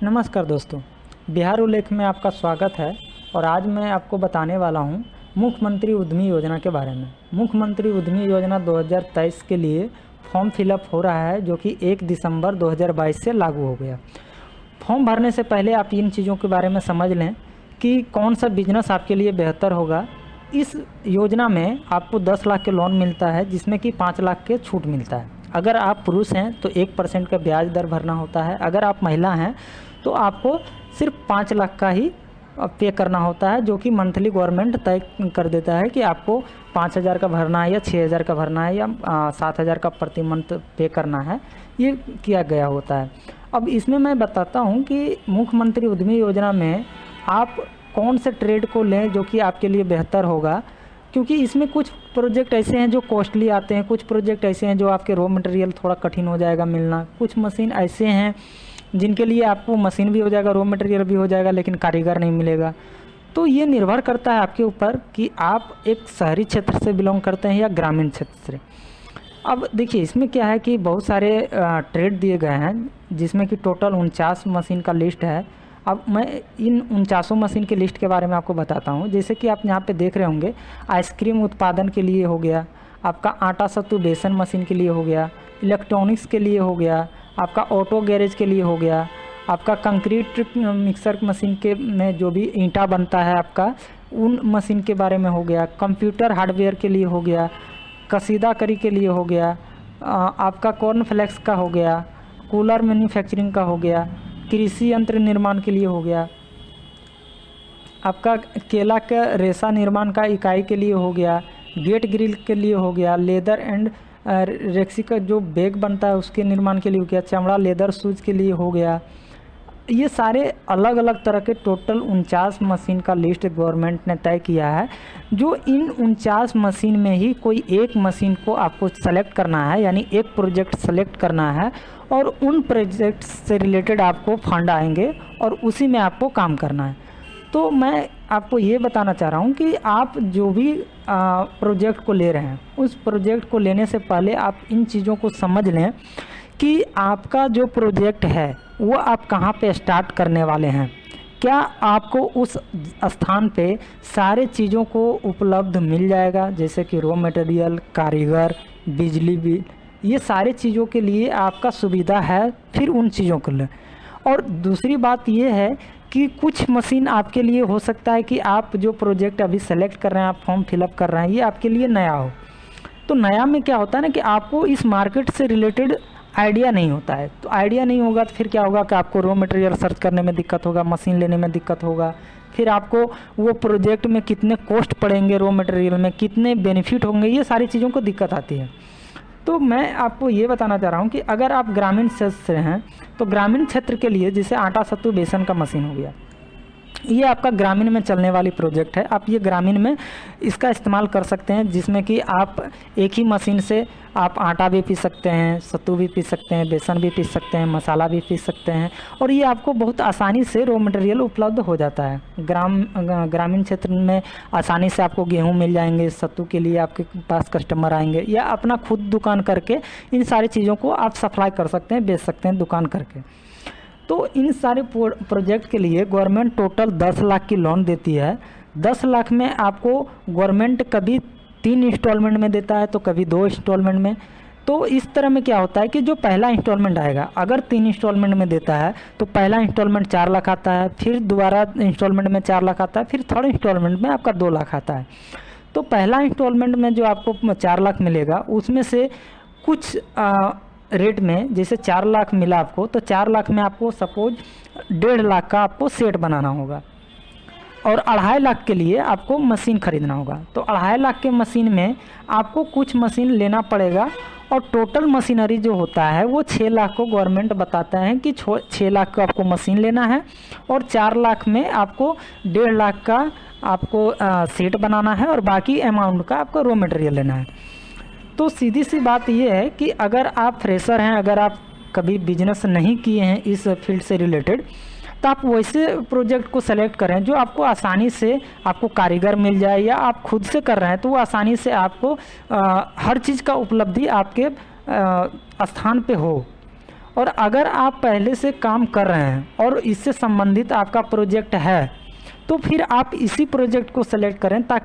नमस्कार दोस्तों, बिहार उल्लेख में आपका स्वागत है। और आज मैं आपको बताने वाला हूं मुख्यमंत्री उद्यमी योजना के बारे में। मुख्यमंत्री उद्यमी योजना 2023 के लिए फॉर्म फिलअप हो रहा है, जो कि 1 दिसंबर 2022 से लागू हो गया। फॉर्म भरने से पहले आप इन चीज़ों के बारे में समझ लें कि कौन सा बिजनेस आपके लिए बेहतर होगा। इस योजना में आपको 10 लाख के लोन मिलता है, जिसमें कि 5 लाख के छूट मिलता है। अगर आप पुरुष हैं तो 1% का ब्याज दर भरना होता है। अगर आप महिला हैं तो आपको सिर्फ 5 लाख का ही पे करना होता है, जो कि मंथली गवर्नमेंट तय कर देता है कि आपको 5,000 का भरना है या 6,000 का भरना है या 7,000 का प्रति मंथ पे करना है। ये किया गया होता है। अब इसमें मैं बताता हूँ कि मुख्यमंत्री उद्यमी योजना में आप कौन से ट्रेड को लें जो कि आपके लिए बेहतर होगा, क्योंकि इसमें कुछ प्रोजेक्ट ऐसे हैं जो कॉस्टली आते हैं, कुछ प्रोजेक्ट ऐसे हैं जो आपके रॉ मटेरियल थोड़ा कठिन हो जाएगा मिलना, कुछ मशीन ऐसे हैं जिनके लिए आपको मशीन भी हो जाएगा, रॉ मटेरियल भी हो जाएगा, लेकिन कारीगर नहीं मिलेगा। तो ये निर्भर करता है आपके ऊपर कि आप एक शहरी क्षेत्र से बिलोंग करते हैं या ग्रामीण क्षेत्र से। अब देखिए, इसमें क्या है कि बहुत सारे ट्रेड दिए गए हैं, जिसमें कि टोटल 49 मशीन का लिस्ट है। अब मैं इन 49 मशीन की लिस्ट के बारे में आपको बताता हूँ। जैसे कि आप यहाँ पे देख रहे होंगे, आइसक्रीम उत्पादन के लिए हो गया, आपका आटा सत्तू बेसन मशीन के लिए हो गया, इलेक्ट्रॉनिक्स के लिए हो गया, आपका ऑटो गैरेज के लिए हो गया, आपका कंक्रीट मिक्सर मशीन के में जो भी ईंटा बनता है आपका, उन मशीन के बारे में हो गया, कंप्यूटर हार्डवेयर के लिए हो गया, कसीदाकारी के लिए हो गया, आपका कॉर्नफ्लेक्स का हो गया, कूलर मैन्युफैक्चरिंग का हो गया, कृषि यंत्र निर्माण के लिए हो गया, आपका केला का रेशा निर्माण का इकाई के लिए हो गया, गेट ग्रिल के लिए हो गया, लेदर एंड रेक्सी का जो बैग बनता है उसके निर्माण के लिए हो गया, चमड़ा लेदर शूज़ के लिए हो गया। ये सारे अलग अलग तरह के टोटल 49 मशीन का लिस्ट गवर्नमेंट ने तय किया है, जो इन 49 मशीन में ही कोई एक मशीन को आपको सेलेक्ट करना है, यानी एक प्रोजेक्ट सेलेक्ट करना है और उन प्रोजेक्ट से रिलेटेड आपको फंड आएंगे और उसी में आपको काम करना है। तो मैं आपको ये बताना चाह रहा हूँ कि आप जो भी प्रोजेक्ट को ले रहे हैं, उस प्रोजेक्ट को लेने से पहले आप इन चीज़ों को समझ लें कि आपका जो प्रोजेक्ट है वो आप कहाँ पे स्टार्ट करने वाले हैं। क्या आपको उस स्थान पे सारे चीज़ों को उपलब्ध मिल जाएगा, जैसे कि रॉ मटेरियल, कारीगर, बिजली बिल, ये सारे चीज़ों के लिए आपका सुविधा है, फिर उन चीज़ों को लें। और दूसरी बात ये है कि कुछ मशीन आपके लिए हो सकता है कि आप जो प्रोजेक्ट अभी सेलेक्ट कर रहे हैं, आप फॉर्म फिलअप कर रहे हैं, ये आपके लिए नया हो। तो नया में क्या होता है ना कि आपको इस मार्केट से रिलेटेड आइडिया नहीं होता है। तो आइडिया नहीं होगा तो फिर क्या होगा कि आपको रॉ मटेरियल सर्च करने में दिक्कत होगा, मशीन लेने में दिक्कत होगा, फिर आपको वो प्रोजेक्ट में कितने कॉस्ट पड़ेंगे, रॉ मटेरियल में कितने बेनिफिट होंगे, ये सारी चीज़ों को दिक्कत आती है। तो मैं आपको ये बताना चाह रहा हूँ कि अगर आप ग्रामीण क्षेत्र से हैं तो ग्रामीण क्षेत्र के लिए जैसे आटा सत्तू बेसन का मशीन हो गया, ये आपका ग्रामीण में चलने वाली प्रोजेक्ट है। आप ये ग्रामीण में इसका इस्तेमाल कर सकते हैं, जिसमें कि आप एक ही मशीन से आप आटा भी पीस सकते हैं, सत्तू भी पीस सकते हैं, बेसन भी पीस सकते हैं, मसाला भी पीस सकते हैं, और ये आपको बहुत आसानी से रॉ मटेरियल उपलब्ध हो जाता है। ग्रामीण क्षेत्र में आसानी से आपको गेहूँ मिल जाएंगे, सत्तू के लिए आपके पास कस्टमर आएंगे, या अपना खुद दुकान करके इन सारी चीज़ों को आप सप्लाई कर सकते हैं, बेच सकते हैं दुकान करके। तो इन सारे प्रोजेक्ट के लिए गवर्नमेंट टोटल 10 लाख की लोन देती है। 10 लाख में आपको गवर्नमेंट कभी 3 इंस्टॉलमेंट में देता है तो कभी 2 इंस्टॉलमेंट में। तो इस तरह में क्या होता है कि जो पहला इंस्टॉलमेंट आएगा, अगर 3 इंस्टॉलमेंट में देता है तो पहला इंस्टॉलमेंट 4 लाख आता है, फिर दोबारा इंस्टॉलमेंट में 4 लाख आता है, फिर थर्ड इंस्टॉलमेंट में आपका 2 लाख आता है। तो पहला इंस्टॉलमेंट में जो आपको 4 लाख मिलेगा, उसमें से कुछ रेट में, जैसे 4 लाख मिला आपको, तो 4 लाख में आपको सपोज 1.5 लाख का आपको सेट बनाना होगा और 2.5 लाख के लिए आपको मशीन खरीदना होगा। तो 2.5 लाख के मशीन में आपको कुछ मशीन लेना पड़ेगा और टोटल मशीनरी जो होता है वो 6 लाख को गवर्नमेंट बताता है कि 6 लाख का आपको मशीन लेना है और 4 लाख में आपको 1.5 लाख का आपको सेट बनाना है और बाकी अमाउंट का आपको रॉ मटेरियल लेना है। तो सीधी सी बात यह है कि अगर आप फ्रेशर हैं, अगर आप कभी बिजनेस नहीं किए हैं इस फील्ड से रिलेटेड, तो आप वैसे प्रोजेक्ट को सेलेक्ट करें जो आपको आसानी से आपको कारीगर मिल जाए, या आप खुद से कर रहे हैं तो वो आसानी से आपको हर चीज़ का उपलब्धि आपके स्थान पे हो। और अगर आप पहले से काम कर रहे हैं और इससे संबंधित आपका प्रोजेक्ट है तो फिर आप इसी प्रोजेक्ट को सेलेक्ट करें ताकि